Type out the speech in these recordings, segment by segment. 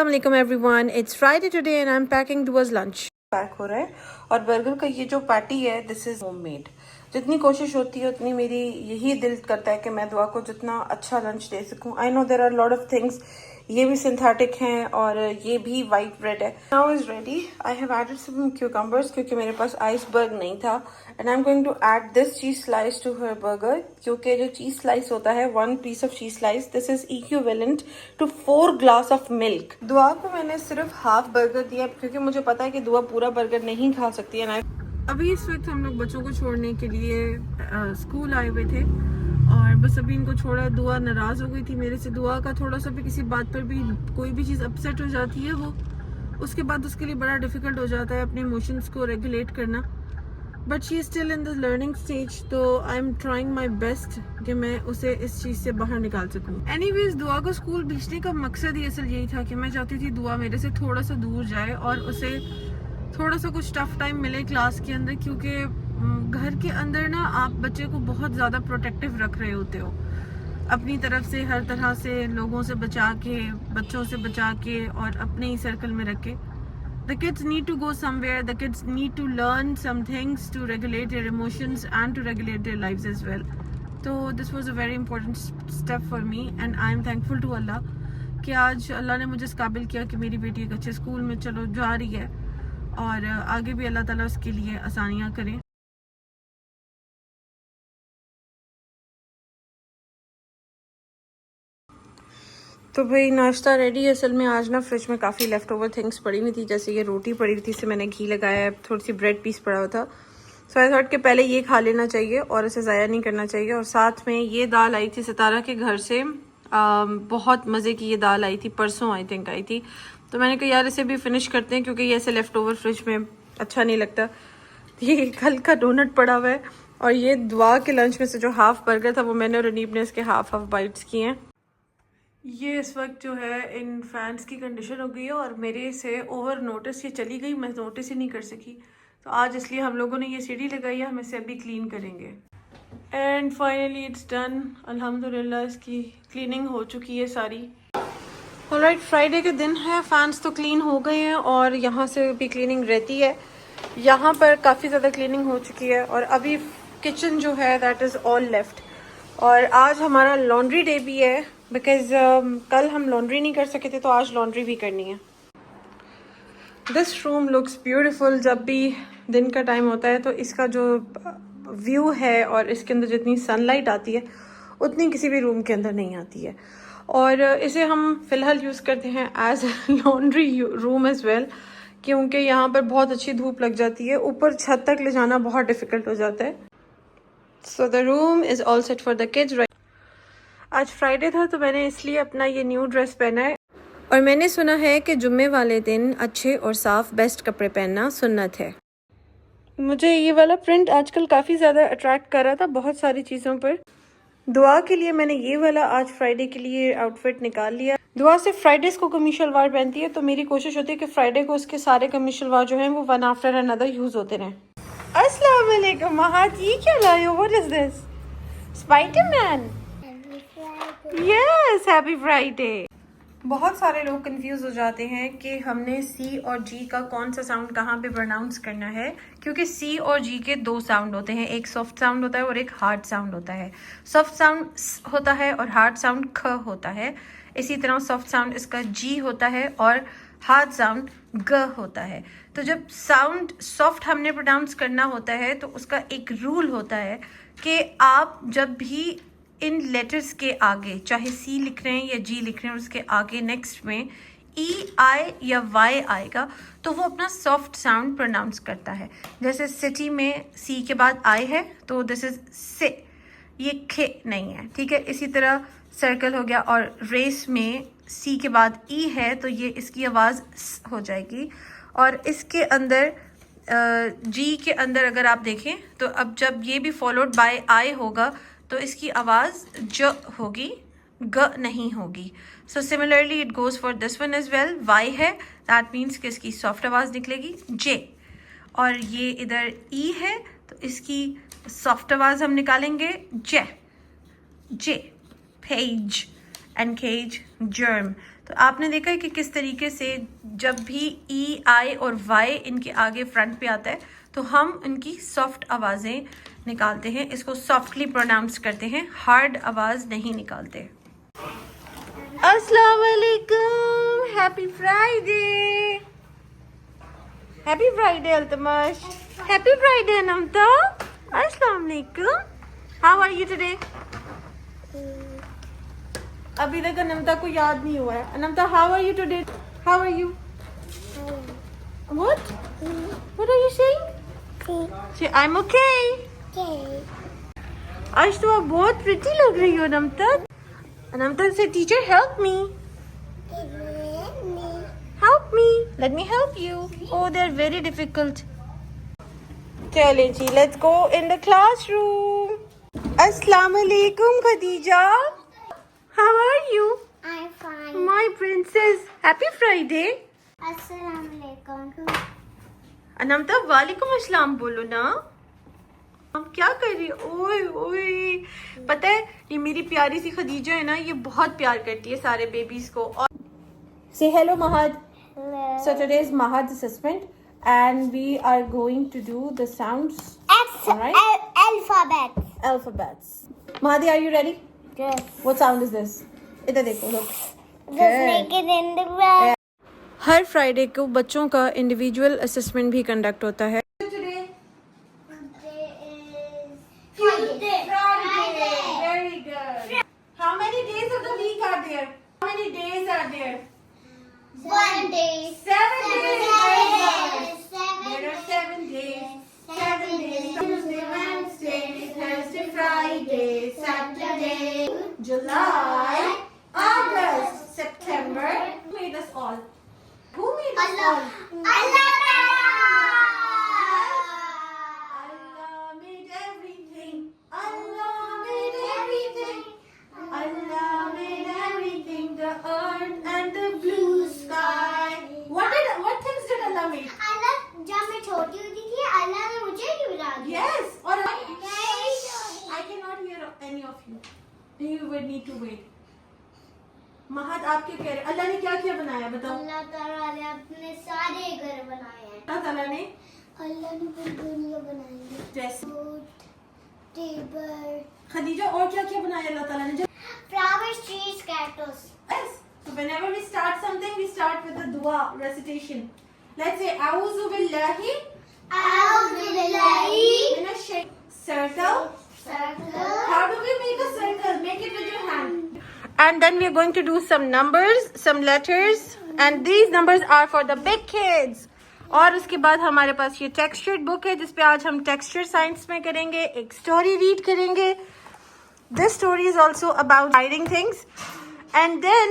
अस्सलाम वालेकुम everyone, it's Friday today and I M packing towards lunch. Pack हो रहा है और बर्गर का ये जो पैटी है दिस इज होममेड। जितनी कोशिश होती है उतनी मेरी यही दिल करता है कि मैं दुआ को जितना अच्छा लंच दे सकूं। I know there are lot of things, ये भी सिंथेटिक हैं और ये भी वाइट ब्रेड है। Now is ready. I have added some cucumbers क्योंकि मेरे पास आइसबर्ग नहीं था and I am going to add this cheese slice to her burger, क्योंकि जो चीज स्लाइस होता है 1 piece of cheese slice this is equivalent to 4 glass of milk. Dua को मैंने सिर्फ हाफ बर्गर दिया क्योंकि मुझे पता है कि दुआ पूरा बर्गर नहीं खा सकती है। अभी इस वक्त हम लोग बच्चों को छोड़ने के लिए स्कूल आए हुए थे और बस अभी इनको छोड़ा। दुआ नाराज़ हो गई थी मेरे से। दुआ का थोड़ा सा भी किसी बात पर भी कोई भी चीज़ अपसेट हो जाती है वो उसके बाद उसके लिए बड़ा डिफ़िकल्ट हो जाता है अपने इमोशंस को रेगुलेट करना। But she is still in the learning stage, तो I am trying my best कि मैं उसे इस चीज़ से बाहर निकाल सकूँ। एनीवेज, दुआ को स्कूल भेजने का मकसद ही असल यही था कि मैं चाहती थी दुआ मेरे से थोड़ा सा दूर जाए और उसे थोड़ा सा कुछ टफ टाइम मिले क्लास के अंदर, क्योंकि घर के अंदर ना आप बच्चे को बहुत ज़्यादा प्रोटेक्टिव रख रहे होते हो अपनी तरफ से, हर तरह से लोगों से बचा के, बच्चों से बचा के और अपने ही सर्कल में रख के। The kids need to go somewhere, the kids need to learn some things to regulate their emotions and to regulate their lives as well. So this was a very important step for me and I am thankful to Allah कि आज अल्लाह ने मुझे इस काबिल किया कि मेरी बेटी एक अच्छे स्कूल में चलो जा रही है और आगे भी अल्लाह ताला उसके लिए आसानियाँ करें। तो भाई नाश्ता रेडी है। असल में आज ना फ्रिज में काफ़ी लेफ्ट ओवर थिंग्स पड़ी हुई थी, जैसे ये रोटी पड़ी हुई थी, इसे मैंने घी लगाया है, थोड़ी सी ब्रेड पीस पड़ा हुआ था। सो आई थॉट के पहले ये खा लेना चाहिए और इसे ज़ाया नहीं करना चाहिए। और साथ में ये दाल आई थी सितारा के घर से, बहुत मज़े की ये दाल आई थी, परसों आई थिंक आई थी। तो मैंने कहा यार इसे भी फिनिश करते हैं क्योंकि ये ऐसे लेफ्ट ओवर फ्रिज में अच्छा नहीं लगता। ये कल का डोनट पड़ा हुआ है और ये दुआ के लंच में से जो हाफ बर्गर था वो मैंने और अनीब ने इसके हाफ बाइट्स किए हैं। ये इस वक्त जो है इन फैंस की कंडीशन हो गई है और मेरे से ओवर नोटिस ये चली गई, मैं नोटिस ही नहीं कर सकी। तो आज इसलिए हम लोगों ने ये सीढ़ी लगाई है, हम इसे अभी क्लीन करेंगे। एंड फाइनली इट्स डन, अल्हम्दुलिल्लाह इसकी क्लीनिंग हो चुकी है सारी। ऑलराइट, फ्राइडे के दिन है, फैंस तो क्लीन हो गए हैं और यहाँ से भी क्लीनिंग रहती है। यहाँ पर काफ़ी ज़्यादा क्लीनिंग हो चुकी है और अभी किचन जो है दैट इज़ ऑल लेफ्ट। और आज हमारा लॉन्ड्री डे भी है बिकॉज कल हम लॉन्ड्री नहीं कर सके थे, तो आज लॉन्ड्री भी करनी है। This room looks beautiful. जब भी दिन का टाइम होता है तो इसका जो व्यू है और इसके अंदर जितनी सनलाइट आती है उतनी किसी भी रूम के अंदर नहीं आती है। और इसे हम फ़िलहाल यूज़ करते हैं as laundry room as well, क्योंकि यहाँ पर बहुत अच्छी धूप लग जाती है, ऊपर छत तक ले जाना बहुत डिफ़िकल्ट हो जाता है। So the room is all set for the kids. आज फ्राइडे था तो मैंने इसलिए अपना ये न्यू ड्रेस पहना है और मैंने सुना है कि जुम्मे वाले दिन अच्छे और साफ बेस्ट कपड़े पहनना सुन्नत है। मुझे ये वाला प्रिंट आजकल काफ़ी ज़्यादा अट्रैक्ट कर रहा था बहुत सारी चीज़ों पर। दुआ के लिए मैंने ये वाला आज फ्राइडे के लिए आउटफिट निकाल लिया। दुआ सिर्फ फ्राइडेज़ को कमीज शलवार पहनती है, तो मेरी कोशिश होती है कि फ्राइडे को उसके सारे कमीज शलवार जो हैं वो वन आफ्टर अनदर यूज़ होते रहें। अस्सलाम वालेकुम महात, ये क्या लाए हो? What is this? Spiderman? Yes, happy Friday. बहुत सारे लोग कंफ्यूज हो जाते हैं कि हमने सी और जी का कौन सा साउंड कहाँ पे प्रोनाउंस करना है, क्योंकि सी और जी के 2 साउंड होते हैं, एक सॉफ्ट साउंड होता है और एक हार्ड साउंड होता है। सॉफ्ट साउंड स होता है और हार्ड साउंड ख होता है। इसी तरह सॉफ्ट साउंड इसका जी होता है और हार्ड साउंड ग होता है। तो जब साउंड सॉफ्ट हमने प्रोनाउंस करना होता है तो उसका एक रूल होता है कि आप जब भी इन लेटर्स के आगे, चाहे सी लिख रहे हैं या जी लिख रहे हैं, उसके आगे नेक्स्ट में ई आई या वाई आएगा तो वो अपना सॉफ्ट साउंड प्रोनाउंस करता है। जैसे सिटी में सी के बाद आई है तो दिस इज से, ये खे नहीं है, ठीक है। इसी तरह सर्कल हो गया और रेस में सी के बाद ई है तो ये इसकी आवाज़ स हो जाएगी। और इसके अंदर जी के अंदर अगर आप देखें तो अब जब ये भी फॉलोड बाय आई होगा तो इसकी आवाज़ ज होगी, ग नहीं होगी। So similarly it goes for this one as well. Y है दैट मीन्स कि इसकी सॉफ्ट आवाज़ निकलेगी जे, और ये इधर ई है तो इसकी सॉफ्ट आवाज़ हम निकालेंगे J, J. Page and cage, germ. तो आपने देखा है कि किस तरीके से जब भी ई, आई और वाई इनके आगे फ्रंट पे आता है तो हम इनकी सॉफ्ट आवाज़ें निकालते हैं, इसको सॉफ्टली प्रोनाउंस करते हैं, हार्ड आवाज़ नहीं निकालते। अस्सलाम वालेकुम, happy Friday. Happy Friday Altamash, happy Friday Anmata. अस्सलाम वालेकुम, हाउ आर यू टुडे? अभी तक अनमता को याद नहीं हुआ है। Anmata, how are you today? How are you? What? What are you saying? Say I'm okay. आज तो आप बहुत प्रिटी लग रही हो अनमता। अनमता से teacher help me. Help me. Let me help you. Oh, they're very difficult. चले जी, let's go in the classroom. Assalamu alaikum, Khadija. How are you? I'm fine. My princess. Happy Friday. Assalamualaikum. Anmata, वालेकुम अस्सलाम बोलो ना। आप क्या कर रही हो? ओए ओए, पता है ये मेरी प्यारी सी खदीजा है ना, ये बहुत प्यार करती है सारे बेबीज को। और Say hello, Mahad. Hello. So today is Mahad's assessment and we are going to do the sounds. Alright. Alphabet. Alphabets. Mahadi, are you ready? Yes. What sound is this? इधर देखो, look. Just make it in the ground. Her Friday को बच्चों का individual assessment भी conduct होता है। Today is Friday. Very good. How many days of the week are there? How many days are there? 1 day. 7 days. There are 7 7 days. 7 days. Tuesday, Wednesday, Thursday, Friday, Saturday, July, August, September. Who made us all? Who made us all? Allah. Allah made everything. Allah made everything. Allah made everything. The earth and the blue sky. What things did Allah make? Allah, जब मैं छोटी होती थी अल्लाह ने मुझे क्यों बुला दिया? Yes. Or I cannot hear any of you. You would need to wait. महद, आप क्या कह रहे हैं? अल्लाह ने क्या क्या बनाया बताओ? अल्लाह ताला ने अपने सारे घर बनाए हैं। अल्लाह ताला ने अल्लाह ने पूरी दुनिया बनाई है। जैसे Food, table, खदीजा, और क्या क्या बनाया अल्लाह ताला ने? flowers, trees, cactus. Yes. So whenever we start something, we start with the dua recitation. Let's say A'udhu billahi A'udhu billahi minash circle. circle. How do we make a circle? Make it with your hand. And then we are going to do some numbers, some letters, and these numbers are for the big kids. और उसके बाद हमारे पास ये textured book है जिसपे आज हम texture science में करेंगे, एक स्टोरी रीड करेंगे. This story is also about hiding things. And then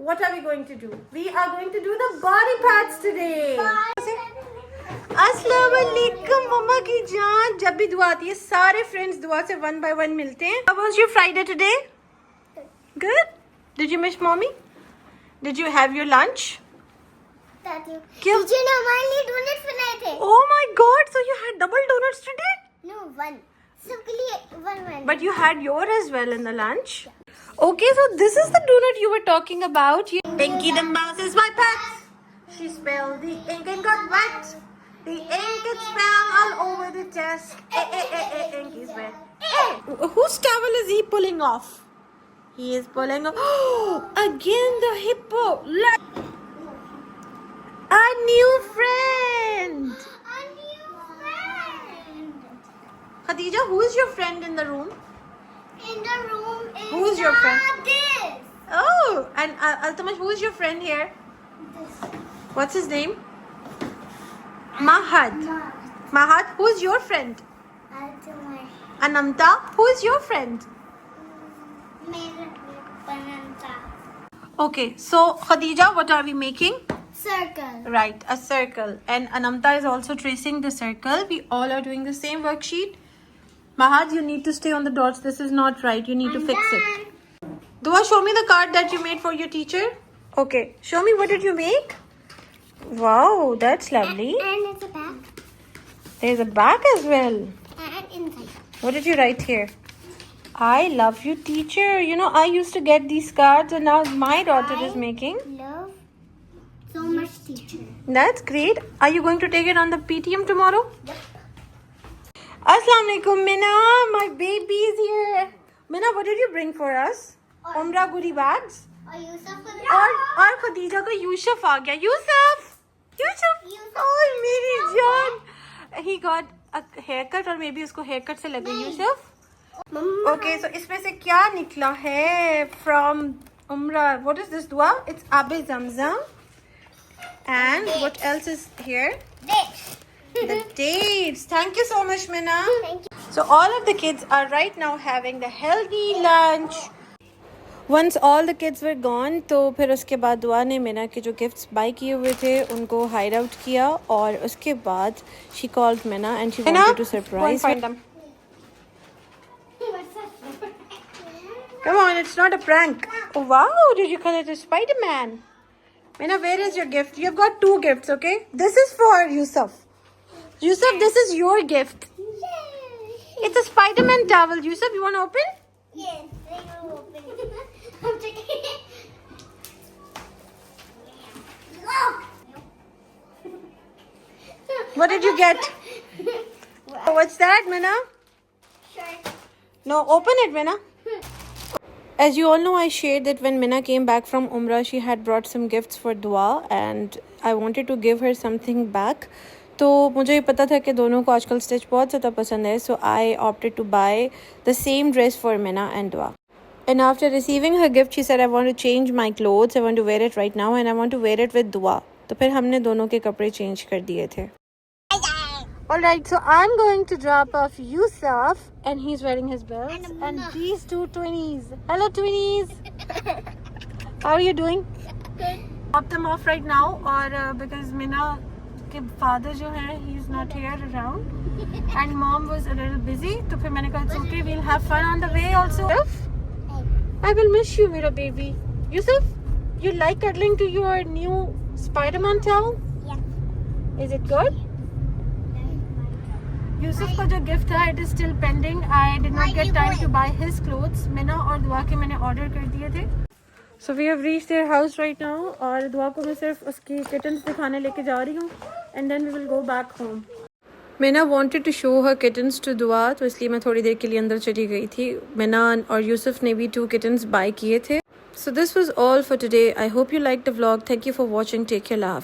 what are we going to do? We are going to do the body parts today. अस्सलाम वालेकुम मम्मा की जान. जब भी दुआ आती है सारे फ्रेंड्स दुआ से 1 by 1 मिलते हैं. How was your Friday today? Good. Did you miss mommy? Did you have your lunch? क्या? टीचर ने हमारे लिए डोनट्स बनाए थे। Oh my God! So you had double donuts today? No, one. सबके लिए one. But you had yours as well in the lunch. Okay, so this is the donut you were talking about. Pinky the mouse is my pet. She spilled the ink and got wet. The ink is spilled all over the desk. Ink is wet. Whose towel is he pulling off? He is pulling off. Oh, again the hippo. A new friend. A new friend. Khadija, who is your friend in the room? In the room is Who's your friend? this. Oh, and Altamash, who is your friend here? This. What's his name? Mahad. Mahad, who is your friend? Altamar. Anamta, who is your friend? मेरा Pananta. Okay, so Khadija, what are we making? Circle. Right, a circle. And Anamta is also tracing the circle. We all are doing the same worksheet. Mahad, you need to stay on the dots. This is not right. You need to fix it. Dua, show me the card that you made for your teacher. Okay, show me what did you make? Wow, that's lovely. And it's a back. There's a back as well. And inside. What did you write here? I love you, teacher. You know, I used to get these cards, and now my daughter is making. Love so much, teacher. That's great. Are you going to take it on the PTM tomorrow? Yep. Assalamu alaikum, Minna. My baby is here. Minna, what did you bring for us? Umrah goodie bags. और यूसुफ को और खदीजा को यूसुफ आ गया. Yusuf. Oh, मेरी जान. He got a haircut, or maybe उसको haircut से लगा यूसुफ. Okay, so इसमें से क्या निकला है from Umrah? What is this dua? It's Abe Zamzam. And what else is here? The dates. Thank you so much, Minna. Thank you. So all of the kids are right now having the healthy lunch. Once all the kids were gone, तो फिर उसके बाद दुआ ने मिना के जो gifts bye किए हुए थे उनको हाइड आउट किया, और उसके बाद she called Minna and she wanted to surprise her. Come on, it's not a prank. Oh wow, did you call it a Spider-Man? Minna, where is your gift? You've got 2 gifts, okay? This is for Yusuf. Yusuf, this is your gift. It's a Spider-Man towel. Yusuf, you want to open? Yes, I will open it. I'm checking it. Look. What did you get? What's that, Minna? Shirt. No, open it, Minna. As you all know, I shared that when Minna came back from Umrah, she had brought some gifts for Dua, and I wanted to give her something back. तो मुझे ये पता था कि दोनों को आजकल stitch बहुत ज़्यादा पसंद है, so I opted to buy the same dress for Minna and Dua. And after receiving her gift, she said, I want to change my clothes, I want to wear it right now, and I want to wear it with Dua. तो फिर हमने दोनों के कपड़े change कर दिए थे. Alright, so I'm going to drop off Yusuf, and he's wearing his belts, and these 2 twinnies. Hello, twinnies. How are you doing? Good. Drop them off right now, or because Minna के father जो है, he's not here around, and mom was a little busy, तो फिर मैंने कहा it's okay, we'll have fun on the way also. I will miss you, मेरा baby. Yusuf, you like cuddling to your new Spider-Man towel? Yeah. Is it good? Yusuf का जो gift था, it is still pending. I did not get time to buy his clothes. मिना और दुआ के मैंने order कर दिए थे. So we have reached their house right now, और दुआ को मैं सिर्फ उसकी kittens दिखाने लेके जा रही हूँ, and then we will go back home. Mina wanted to show her kittens to दुआ, तो इसलिए मैं थोड़ी देर के लिए अंदर चली गई थी. मिना और यूसुफ ने भी 2 kittens buy किए थे. So this was all for today. I hope you liked the vlog. Thank you for watching. Take care. Love.